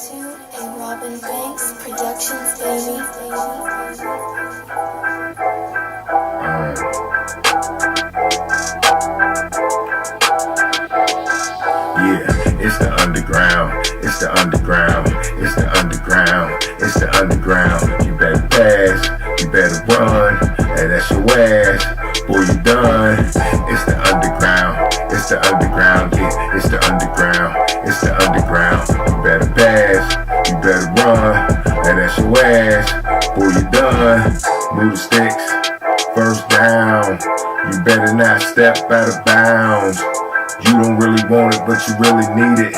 to a Robin Banks Productions, baby. Yeah, it's the underground, it's the underground, it's the underground, it's the underground. You better pass, you better run, and that's your ass. Boy, you done. It's the underground, it's the underground, yeah, it's the underground, it's the underground. You better pass, you better run, and that's your ass. Boy, you done. Move the sticks, first down. You better not step out of bounds. You don't really want it, but you really need it.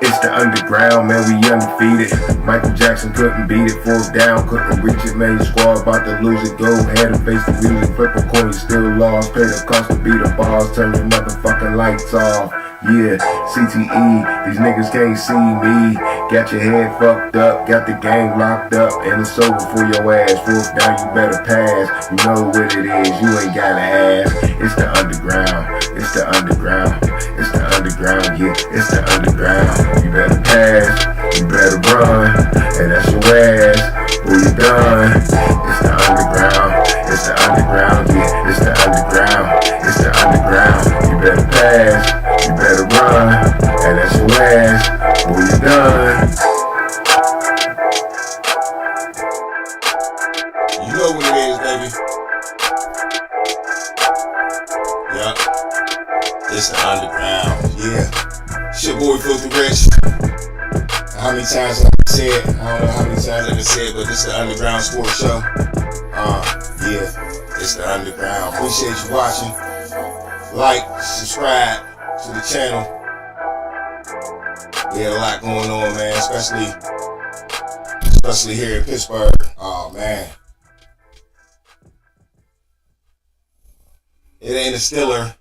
It's the underground, man, we undefeated. Michael Jackson couldn't beat it, fourth down, couldn't reach it, man, your squad about to lose it. Go ahead and face the music, flip a coin, you still lost. Pay the cost to beat the balls, turn your motherfucking lights off. Yeah, CTE, these niggas can't see me. Got your head fucked up, got the game locked up, and it's over for your ass. Fourth down, you better pass. You know what it is, you ain't gotta ask. It's the underground, it's the underground, it's the underground, yeah, it's the underground. You better pass, you better run, and that's your ass. Boy, you done. It's the underground, it's the underground, yeah, it's the underground, it's the underground. You better pass, you better run, and that's your ass. Boy, you done. You know what it is, baby. Yup. It's the underground. Yeah. It's your boy Filthy Rich. How many times I've said, I don't know how many times I've said, but this is the Underground Sports Show. Yeah. It's the underground. Appreciate you watching. Like, subscribe to the channel. We had a lot going on, man, especially here in Pittsburgh. Oh, man. It ain't a Steeler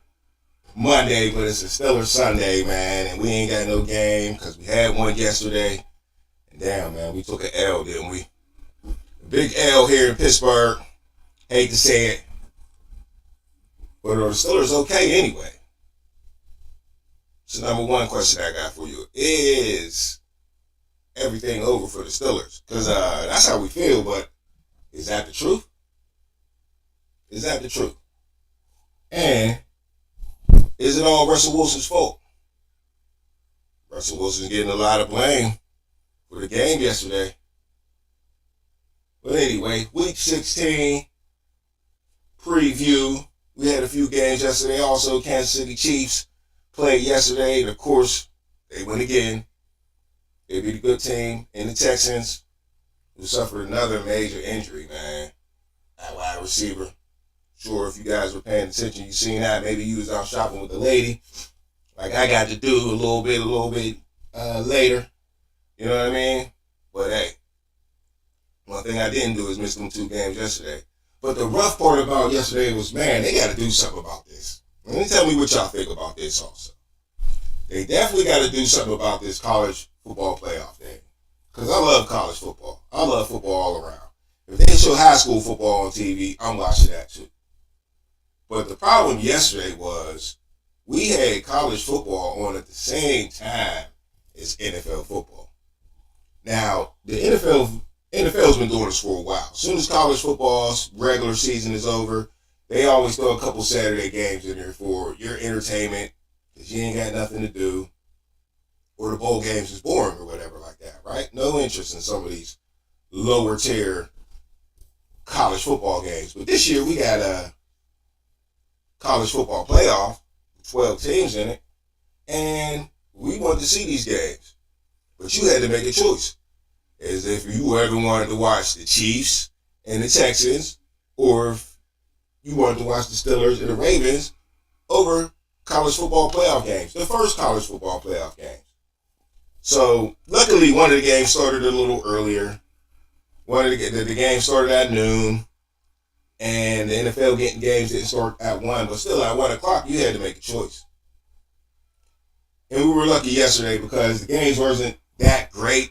Monday, but it's a Steeler Sunday, man, and we ain't got no game because we had one yesterday. And damn, man, we took an L, didn't we? A big L here in Pittsburgh. Hate to say it. But are the Steelers okay anyway? So number one question I got for you is everything over for the Steelers? Because that's how we feel, but is that the truth? Is that the truth? And is it all Russell Wilson's fault? Russell Wilson's getting a lot of blame for the game yesterday. But anyway, week 16 preview. We had a few games yesterday. Also, Kansas City Chiefs played yesterday. And of course, they win again. They beat a good team in the Texans, who suffered another major injury, man. That wide receiver. Sure, if you guys were paying attention, you seen that. Maybe you was out shopping with the lady, like I got to do a little bit later. You know what I mean? But hey, one thing I didn't do is miss them 2 games yesterday. But the rough part about yesterday was, man, they got to do something about this. Let me tell me what y'all think about this also. They definitely got to do something about this college football playoff thing. Because I love college football. I love football all around. If they show high school football on TV, I'm watching that too. But the problem yesterday was we had college football on at the same time as NFL football. Now, the NFL's been doing this for a while. As soon as college football's regular season is over, they always throw a couple Saturday games in there for your entertainment because you ain't got nothing to do, or the bowl games is boring or whatever like that, right? No interest in some of these lower tier college football games. But this year we got a college football playoff, 12 teams in it, and we wanted to see these games. But you had to make a choice. As if you ever wanted to watch the Chiefs and the Texans, or if you wanted to watch the Steelers and the Ravens over college football playoff games, the first college football playoff games. So luckily one of the games started a little earlier. The game started at noon, and the NFL getting games didn't start at 1, but still at 1 o'clock you had to make a choice. And we were lucky yesterday because the games wasn't that great.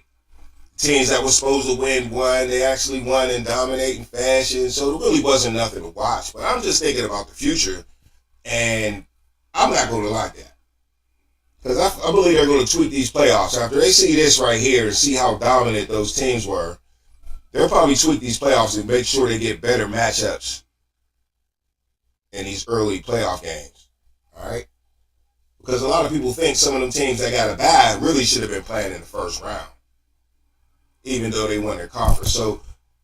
Teams that were supposed to won. They actually won in dominating fashion, so there really wasn't nothing to watch. But I'm just thinking about the future, and I'm not going to lie that. Because I believe they're going to tweak these playoffs. After they see this right here and see how dominant those teams were, they'll probably tweak these playoffs and make sure they get better matchups in these early playoff games. All right? Because a lot of people think some of them teams that got a bye really should have been playing in the first round, even though they won their conference. So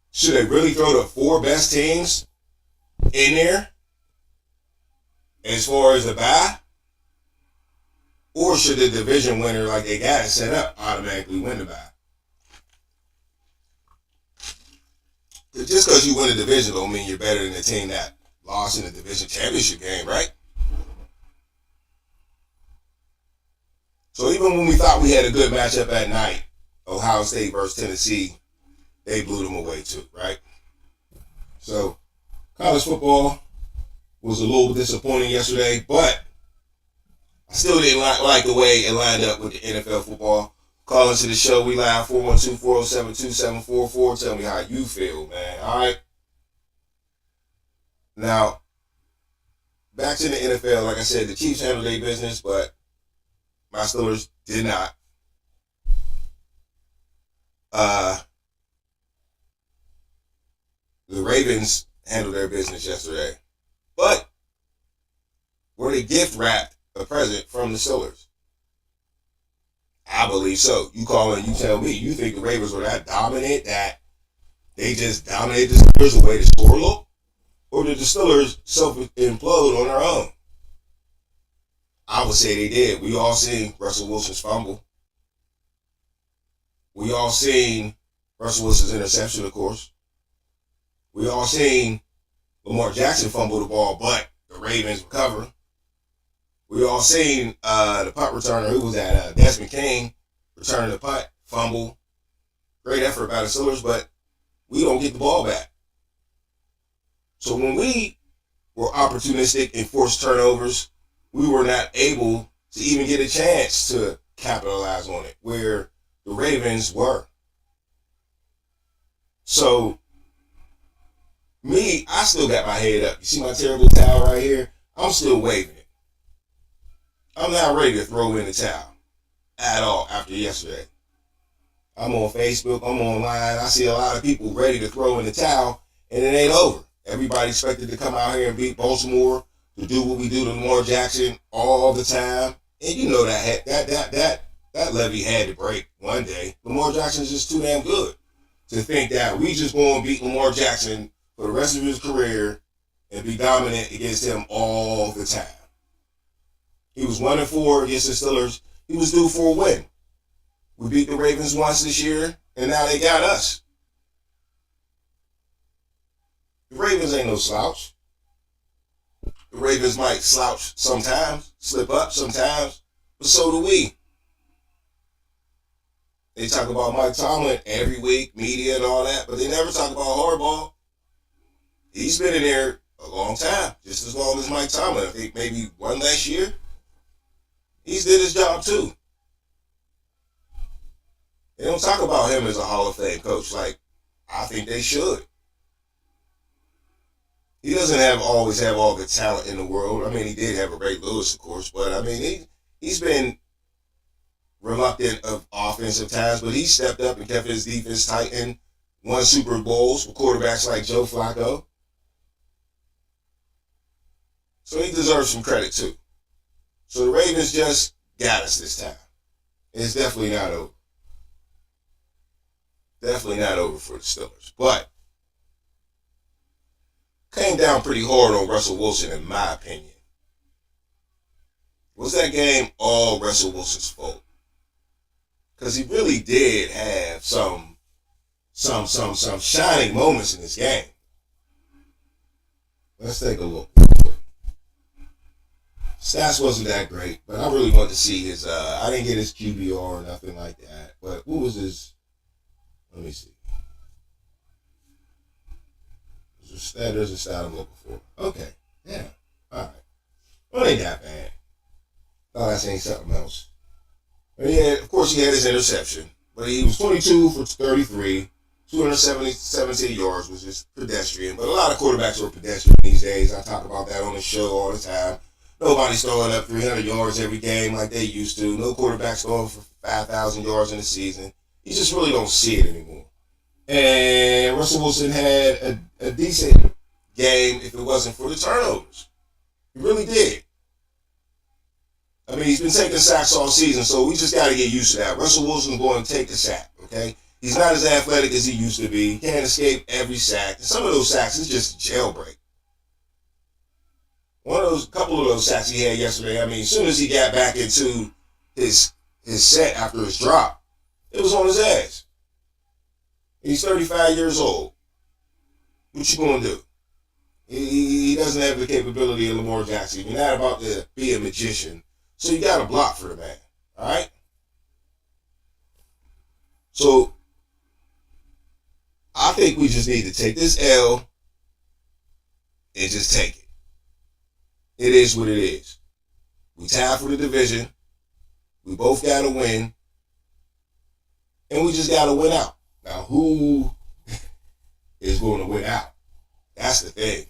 should they really throw the 4 best teams in there as far as the bye? Or should the division winner, like they got it set up, automatically win the bye? Just because you win a division don't mean you're better than the team that lost in the division championship game, right? So even when we thought we had a good matchup at night, Ohio State versus Tennessee, they blew them away too, right? So college football was a little disappointing yesterday, but I still didn't like the way it lined up with the NFL football. Call into the show. We live 412-407-2744. Tell me how you feel, man. All right. Now, back to the NFL. Like I said, the Chiefs handled their business, but my Steelers did not. The Ravens handled their business yesterday, but were they gift wrapped a present from the Steelers? I believe so. You call and you tell me. You think the Ravens were that dominant that they just dominated the Steelers the way the score looked? Or did the Steelers self-implode on their own? I would say they did. We all seen Russell Wilson's fumble. We all seen Russell Wilson's interception, of course. We all seen Lamar Jackson fumble the ball, but the Ravens recover. We all seen the punt returner, who was that? Desmond King, returning the punt, fumble. Great effort by the Steelers, but we don't get the ball back. So when we were opportunistic and forced turnovers, we were not able to even get a chance to capitalize on it, where the Ravens were. So, me, I still got my head up. You see my terrible towel right here? I'm still waving it. I'm not ready to throw in the towel at all after yesterday. I'm on Facebook, I'm online. I see a lot of people ready to throw in the towel, and it ain't over. Everybody expected to come out here and beat Baltimore, to do what we do to Lamar Jackson all the time. And you know that levee had to break one day. Lamar Jackson's just too damn good to think that we just going to beat Lamar Jackson for the rest of his career and be dominant against him all the time. He was 1-4 against the Steelers. He was due for a win. We beat the Ravens once this year, and now they got us. The Ravens ain't no slouch. The Ravens might slouch sometimes, slip up sometimes, but so do we. They talk about Mike Tomlin every week, media and all that, but they never talk about Harbaugh. He's been in there a long time, just as long as Mike Tomlin. I think maybe one last year. He's did his job too. They don't talk about him as a Hall of Fame coach like I think they should. He doesn't always have all the talent in the world. I mean, he did have a Ray Lewis, of course, but I mean, he's been reluctant of offensive times, but he stepped up and kept his defense tight and won Super Bowls with quarterbacks like Joe Flacco. So he deserves some credit too. So the Ravens just got us this time. It's definitely not over. Definitely not over for the Steelers. But came down pretty hard on Russell Wilson, in my opinion. Was that game all Russell Wilson's fault? Because he really did have some shining moments in this game. Let's take a look. Stats wasn't that great, but I really wanted to see his, I didn't get his QBR or nothing like that. But what was his, let me see. There's a stat I'm looking for. Okay, yeah, all right. Well, it ain't that bad. Thought I seen something else. But of course, he had his interception, but he was 22 for 33, 217 yards, which is pedestrian. But a lot of quarterbacks are pedestrian these days. I talk about that on the show all the time. Nobody's throwing up 300 yards every game like they used to. No quarterback's throwing for 5,000 yards in a season. You just really don't see it anymore. And Russell Wilson had a decent game if it wasn't for the turnovers. He really did. I mean, he's been taking sacks all season, so we just got to get used to that. Russell Wilson's going to take a sack, okay? He's not as athletic as he used to be. He can't escape every sack. And some of those sacks is just jailbreak. Couple of those sacks he had yesterday, I mean, as soon as he got back into his set after his drop, it was on his ass. He's 35 years old. What you going to do? He doesn't have the capability of Lamar Jackson. You're not about to be a magician. So you got to block for the man. All right? So I think we just need to take this L and just take it. It is what it is. We tied for the division. We both got to win. And we just got to win out. Now, who is going to win out? That's the thing.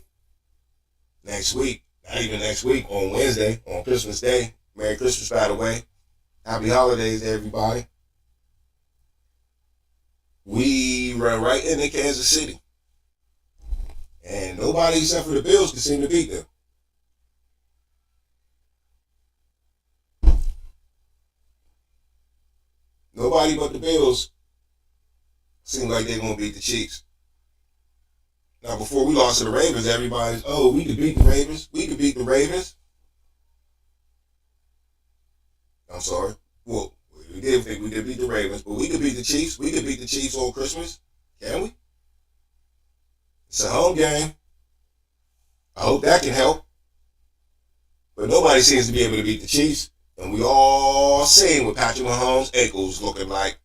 Next week, not even next week, on Wednesday, on Christmas Day. Merry Christmas, by the way. Happy holidays to everybody. We run right into Kansas City. And nobody except for the Bills can seem to beat them. Nobody but the Bills seem like they're going to beat the Chiefs. Now, before we lost to the Ravens, everybody's, we could beat the Ravens. We could beat the Ravens. I'm sorry. Well, we did think we could beat the Ravens, but we could beat the Chiefs. We could beat the Chiefs on Christmas. Can we? It's a home game. I hope that can help. But nobody seems to be able to beat the Chiefs. And we all seen what Patrick Mahomes' ankles looking like.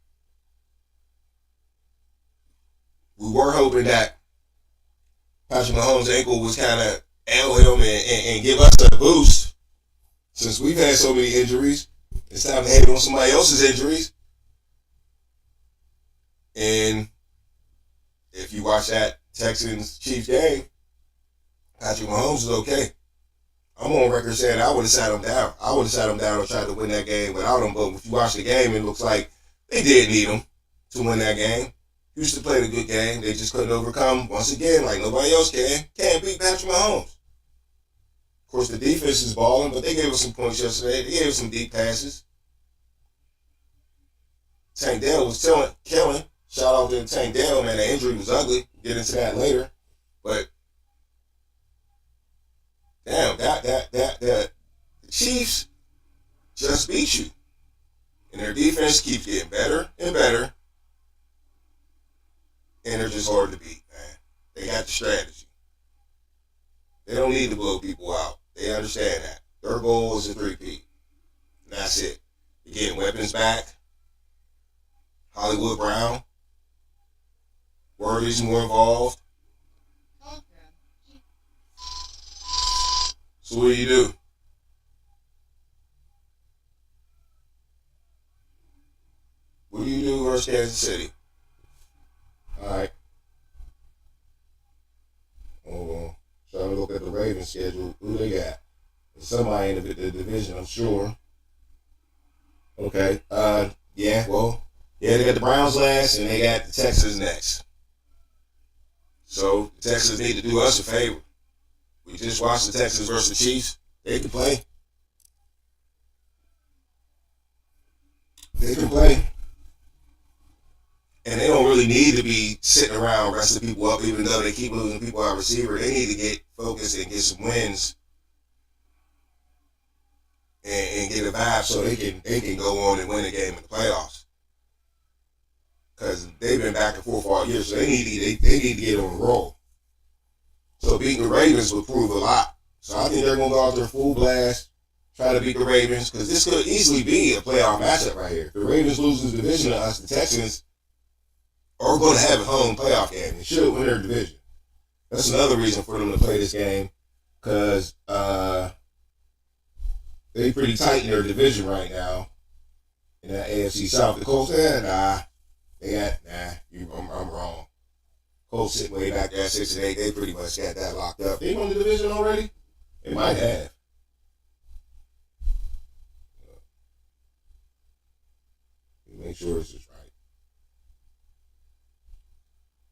We were hoping that Patrick Mahomes' ankle was kind of ail him and give us a boost. Since we've had so many injuries, it's time to hit on somebody else's injuries. And if you watch that Texans-Chiefs game, Patrick Mahomes is okay. I'm on record saying I would have sat him down. I would have sat him down and tried to win that game without him. But if you watch the game, it looks like they did need him to win that game. Houston played a good game. They just couldn't overcome, once again, like nobody else can. Can't beat Patrick Mahomes. Of course, the defense is balling, but they gave us some points yesterday. They gave us some deep passes. Tank Dell was killing. Shout out to Tank Dell, man. The injury was ugly. Get into that later. But damn, the Chiefs just beat you. And their defense keeps getting better and better. And they're just hard to beat, man. They got the strategy. They don't need to blow people out. They understand that. Their goal is a three-peat. And that's it. You're getting weapons back. Hollywood Brown. Worthy's more involved. So what do you do? What do you do versus Kansas City? Alright. Hold on. Trying to look at the Ravens schedule. Who they got? There's somebody in the division, I'm sure. Okay. They got the Browns last and they got the Texans next. So the Texans need to do us a favor. We just watched the Texans versus the Chiefs. They can play. They can play. And they don't really need to be sitting around resting people up, even though they keep losing people at receiver. They need to get focused and get some wins and get a vibe so they can go on and win a game in the playoffs. Because they've been back and forth all year, so they need to get on the roll. So beating the Ravens would prove a lot. So I think they're going to go out there full blast, try to beat the Ravens, because this could easily be a playoff matchup right here. If the Ravens lose the division to us, the Texans are going to have a home playoff game. They should win their division. That's another reason for them to play this game, because they pretty tight in their division right now in that AFC South. The Colts, I'm wrong. Colts sitting way back there at 6-8. They pretty much got that locked up. They won the division already? They might have. Make sure this is right.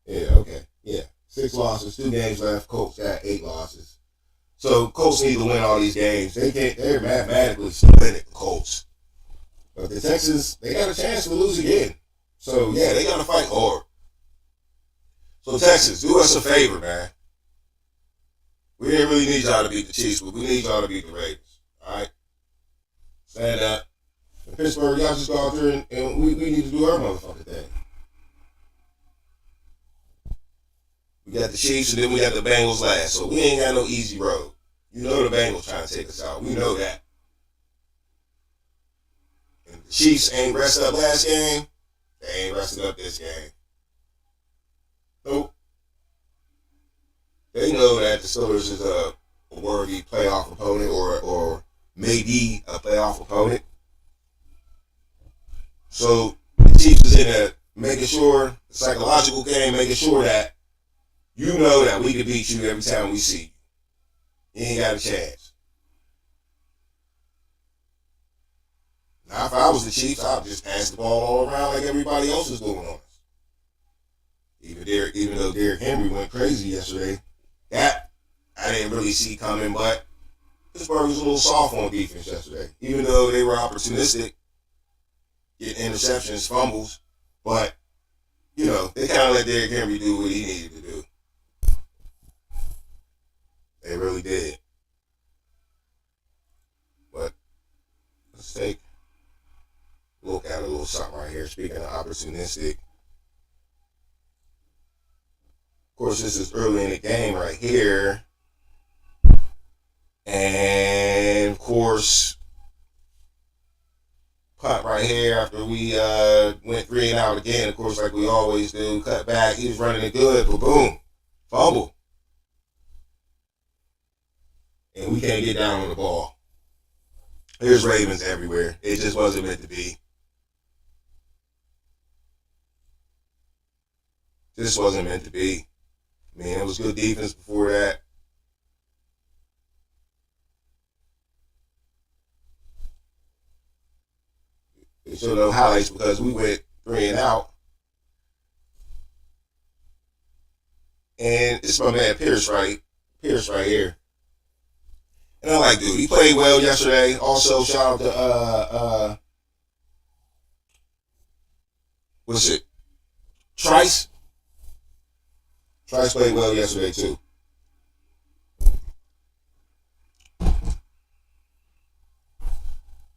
Yeah, okay. Yeah. 6 losses, 2 games left. Colts got 8 losses. So Colts need to win all these games. They're mathematically still in it, the Colts. But the Texans, they got a chance to lose again. So yeah, they gotta fight hard. So Texans, do us a favor, man. We didn't really need y'all to beat the Chiefs, but we need y'all to beat the Raiders. Alright? Stand up. In Pittsburgh, y'all just go out there and we need to do our motherfucking thing. We got the Chiefs and then we got the Bengals last. So we ain't got no easy road. You know the Bengals trying to take us out. We know that. And the Chiefs ain't rested up last game. They ain't rested up this game. Nope. They know that the Steelers is a worthy playoff opponent or maybe a playoff opponent. So the Chiefs is in a making sure, the psychological game, making sure that you know that we can beat you every time we see you. You ain't got a chance. Now, if I was the Chiefs, I'd just pass the ball all around like everybody else is doing on us. Even though Derrick Henry went crazy yesterday, that I didn't really see coming, but Pittsburgh was a little soft on defense yesterday. Even though they were opportunistic, getting interceptions, fumbles, but, you know, they kind of let Derrick Henry do what he needed to do. They really did. But let's take a look at a little something right here. Speaking of opportunistic. Of course, this is early in the game right here. And, of course, punt right here after we went 3 and out again. Of course, like we always do. Cut back. He was running it good. But boom. Fumble. And we can't get down on the ball. There's Ravens everywhere. It just wasn't meant to be. This wasn't meant to be. I mean, it was good defense before that. They showed no highlights because we went 3 and out. And it's my man Pierce right here. And I like dude. He played well yesterday. Also, shout out to what's it? Trice. Trice played well yesterday too.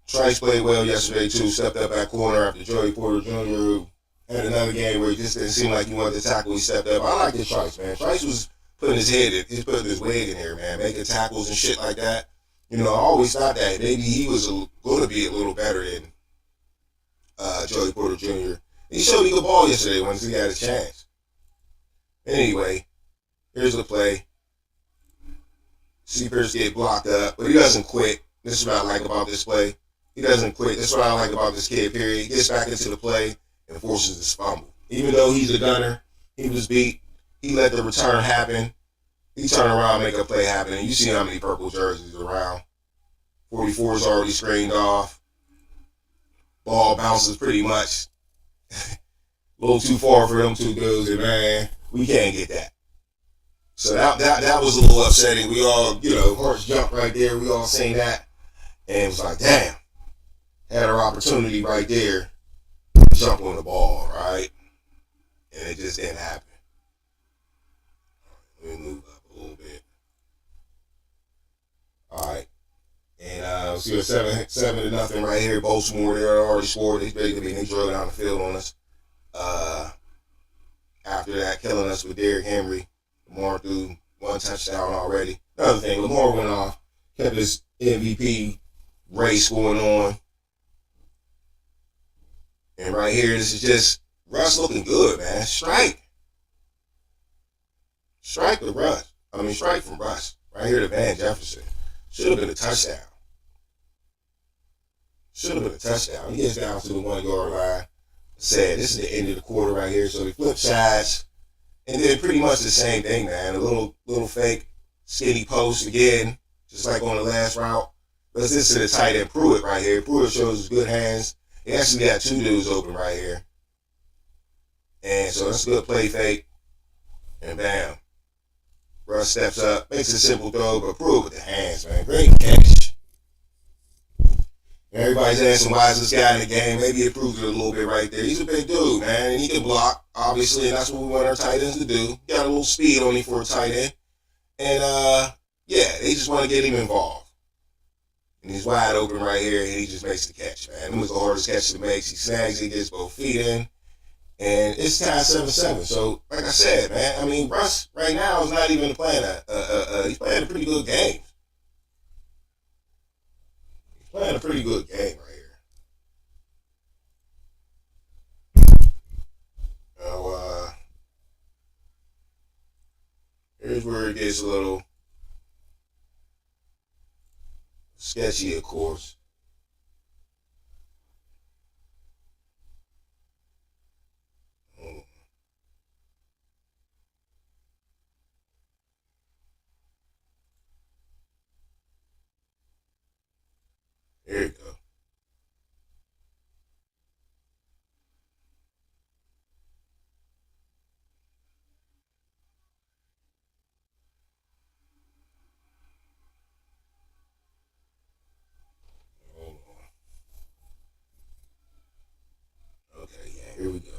Trice played well yesterday too. Stepped up at corner after Joey Porter Jr. had another game where he just didn't seem like he wanted to tackle. He stepped up. I like this Trice, man. Trice was putting his head in, he's putting his wig in here, man, making tackles and shit like that. You know, I always thought that maybe he was going to be a little better than Joey Porter Jr. He showed me the ball yesterday once he had a chance. Anyway, here's the play. See Pierce get blocked up, but he doesn't quit. This is what I like about this play. He doesn't quit. This is what I like about this kid, period. He gets back into the play and forces this fumble. Even though he's a gunner, he was beat. He let the return happen. He turned around, make a play happen, and you see how many purple jerseys around. 44 is already screened off. Ball bounces pretty much a little too far for them two dudes, and man, we can't get that. So that was a little upsetting. We all, you know, hearts jumped right there. We all seen that, and it was like, damn, had our opportunity right there to jump on the ball, right? And it just didn't happen. Let me move up a little bit. All right. And see a 7-0 right here. Baltimore, they already scored. They drove down the field on us. After that, killing us with Derrick Henry. Lamar threw 1 touchdown already. Another thing, Lamar went off, kept his MVP race going on. And right here, this is just Russ looking good, man. Strike with Russ. Strike from Russ. Right here to Van Jefferson. Should have been a touchdown. He gets down to the 1 yard line. Said this is the end of the quarter right here. So they flip sides. And then pretty much the same thing, man. A little fake skinny post again. Just like on the last route. But this is the tight end Pruitt right here. Pruitt shows his good hands. He actually got two dudes open right here. And so that's a good play fake. And bam. Russ steps up, makes a simple throw, but prove with the hands, man. Great catch. Everybody's asking why is this guy in the game. Maybe it proves it a little bit right there. He's a big dude, man, and he can block, obviously, and that's what we want our tight ends to do. Got a little speed on him for a tight end. And, yeah, they just want to get him involved. And he's wide open right here, and he just makes the catch, man. It was the hardest catch to make. He snags, he gets both feet in, and it's tied 7-7. So, like I said, man, I mean, Russ right now is not even playing he's playing a pretty good game. He's playing a pretty good game right here. Now, here's where it gets a little sketchy, of course. There you go. Hold on. Okay, yeah, here we go.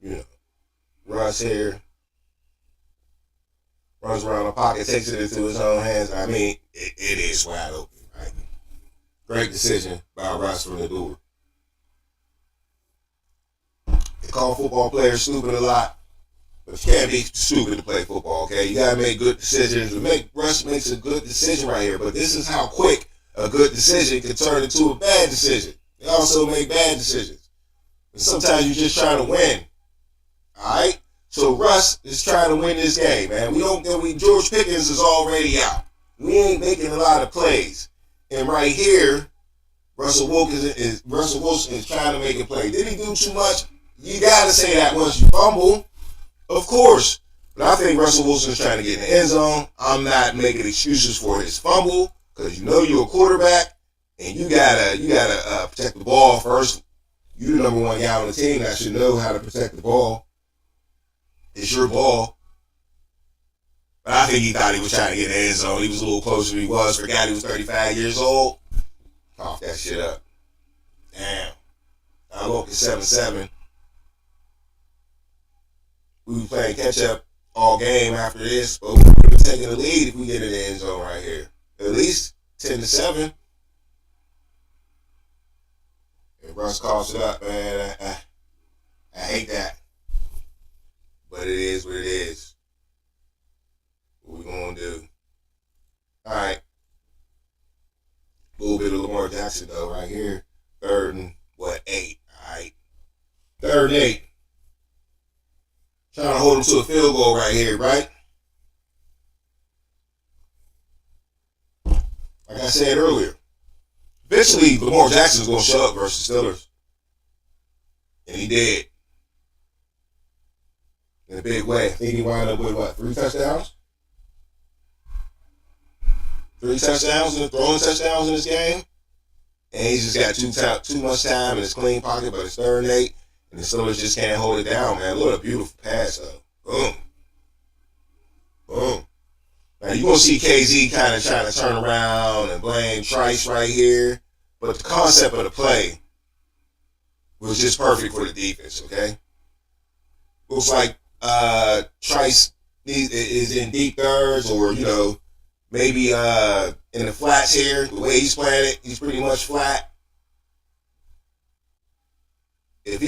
You know, Russ here runs around the pocket, takes it into his own hands. I mean, it is wide open, right? Great decision by Russ from the door. They call football players stupid a lot, but you can't be stupid to play football, okay? You gotta make good decisions. Russ makes a good decision right here, but this is how quick a good decision can turn into a bad decision. They also make bad decisions. And sometimes you're just trying to win. Alright? So Russ is trying to win this game, man. George Pickens is already out. We ain't making a lot of plays. And right here, Russell Wilson is trying to make a play. Did he do too much? You got to say that once you fumble, of course. But I think Russell Wilson is trying to get in the end zone. I'm not making excuses for his fumble because you know you're a quarterback and you gotta protect the ball first. You're the number one guy on the team that should know how to protect the ball. It's your ball. But I think he thought he was trying to get in the end zone. He was a little closer than he was. Forgot he was 35 years old. Cough that shit up. Damn. I'm up at 7-7. We be playing catch up all game after this, but we're taking the lead if we get in the end zone right here. At least 10-7. And Russ coughs it up, man. I hate that. But it is what it is. What we gonna do? Alright. A little bit of Lamar Jackson though, right here. 3rd and 8. Alright. 3rd and 8. Trying to hold him to a field goal right here, right? Like I said earlier, eventually Lamar Jackson's gonna show up versus Steelers. And he did. In a big way. I think he wound up with what, 3 touchdowns? 3 touchdowns and throwing touchdowns in this game. And he's just got too much time in his clean pocket, but it's 3rd and 8. And the Steelers just can't hold it down, man. What a beautiful pass, though. Boom. Boom. Now, you're going to see KZ kind of trying to turn around and blame Trice right here. But the concept of the play was just perfect for the defense, okay? Looks like Trice is in deep thirds or, maybe in the flats here. The way he's playing it, he's pretty much flat. If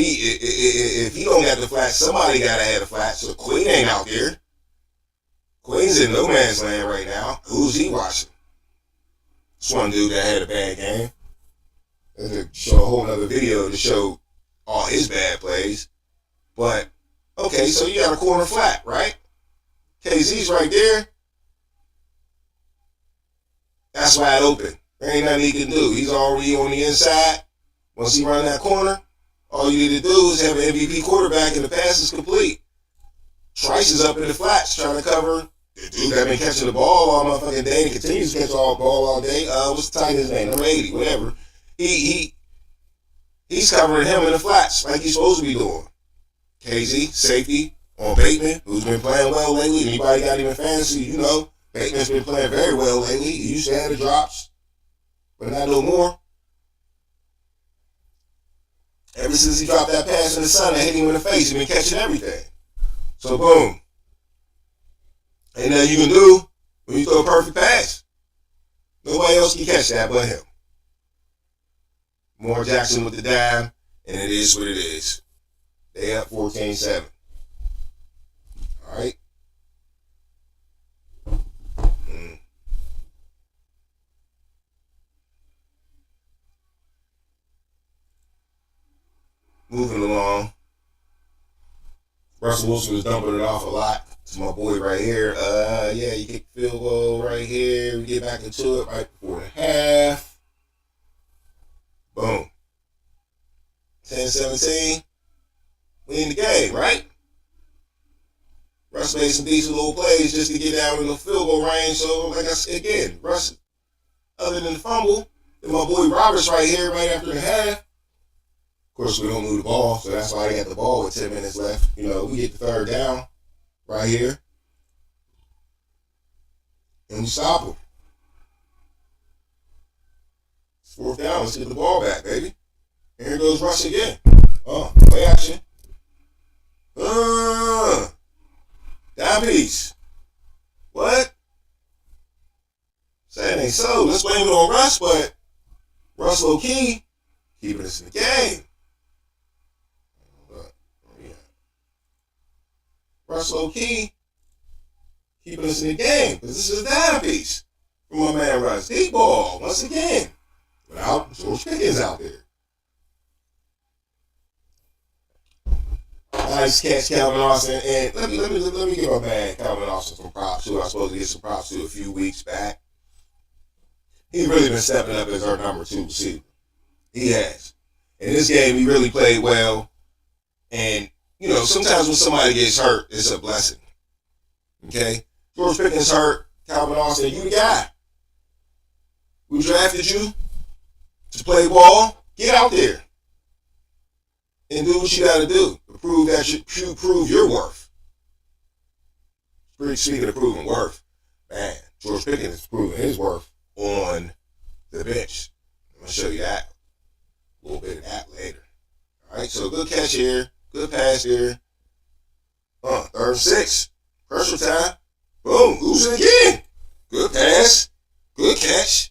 he don't got the flat, somebody gotta have the flat. So Queen ain't out there. Queen's in no man's land right now. Who's he watching? This one dude that had a bad game. And to show a whole other video to show all his bad plays. But okay, so you got a corner flat, right? KZ's right there. That's wide open. There ain't nothing he can do. He's already on the inside. Once he run that corner, all you need to do is have an MVP quarterback and the pass is complete. Trice is up in the flats trying to cover the dude that been catching the ball all motherfucking day and continues to catch all ball all day. What's the tight end's name? Number 80, whatever. He He's covering him in the flats like he's supposed to be doing. KZ, safety, on Bateman, who's been playing well lately. Anybody got him in fantasy, you know, Bateman's been playing very well lately. He used to have the drops, but not no more. Ever since he dropped that pass in the sun and hit him in the face, he's been catching everything. So boom. Ain't nothing you can do when you throw a perfect pass. Nobody else can catch that but him. Moore Jackson with the dime, and it is what it is. They up 14-7. All right. Moving along. Russell Wilson was dumping it off a lot to my boy right here. Yeah, you kick the field goal right here. We get back into it right before the half. Boom. 10-17. We in the game, right? Russ made some decent little plays just to get down in the field goal range. So, like I said again, Russ, other than the fumble, and my boy Roberts right here right after the half. Of course, we don't move the ball, so that's why they got the ball with 10 minutes left. You know, we get the third down right here. And we stop them. It's fourth down. Let's get the ball back, baby. And here goes Russ again. Oh, play action. Down piece. What? Saying ain't so. Let's blame it on Russ, but Russ low key keeping us in the game. Russ low key keeping us in the game because this is a dime piece from my man Russ. Deep ball once again without George Pickens out there. Nice catch, Calvin Austin. And let me give my man Calvin Austin some props too. I was supposed to get some props to a few weeks back. He's really been stepping up as our number 2 receiver. He has. In this game, he really played well. And, you know, sometimes when somebody gets hurt, it's a blessing. Okay? George Pickens hurt. Calvin Austin, you the guy. We drafted you to play ball. Get out there and do what you got to do to prove that you prove your worth. Speaking of proving worth, man, George Pickens is proving his worth on the bench. I'm going to show you that. A little bit of that later. All right, so good catch here. Good pass here. 3rd and 6. Pressure time. Boom. Losing again. Good pass. Good catch.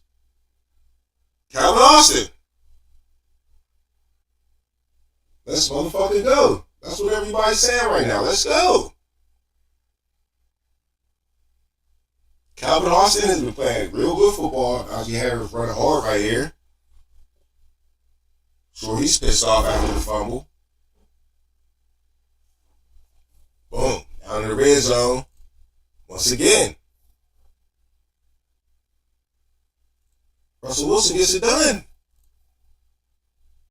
Calvin Austin. Let's motherfucking go. That's what everybody's saying right now. Let's go. Calvin Austin has been playing real good football. Najee Harris running hard right here. Sure, he's pissed off after the fumble. Boom. Down in the red zone. Once again. Russell Wilson gets it done.